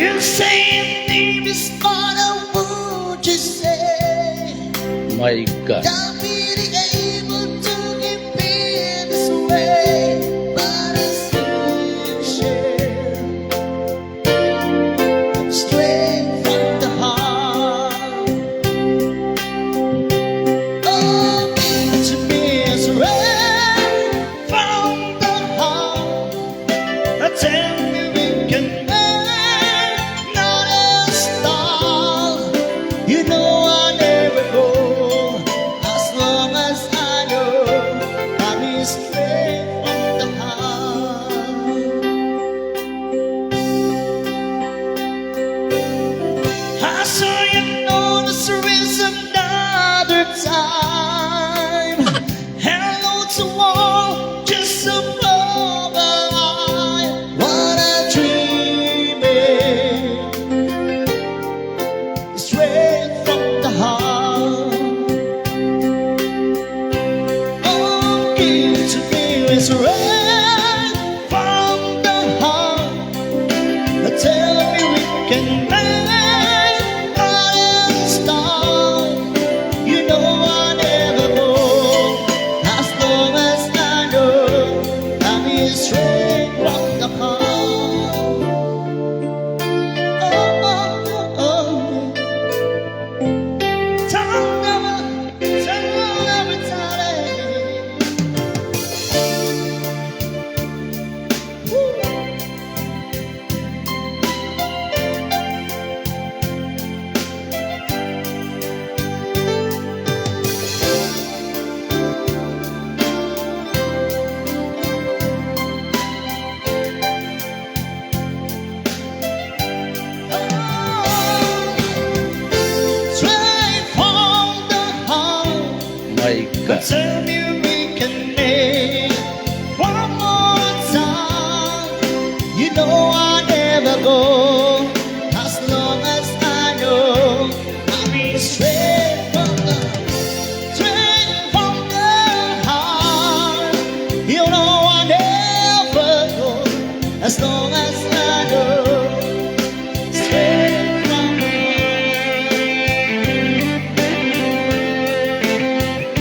You say your name is Father, would you say? My God. I'll be able to give in this way, but as you share, straight from the heart. Oh, to me is right from the heart. Tell me we can make not a star. You know I never go as long as I know I'm straight from the heart. I saw you notice there is another time. Hello to all, just above the line. What a dreaming, straight from the heart. Oh, give to me is right from the heart. Tell me we can make a star. You know I never go as long as I know I'm straight from the heart. Oh, oh, oh. Tell never time. Woo. Straight from the heart. My God. Tell me we can make one more time. You know I never go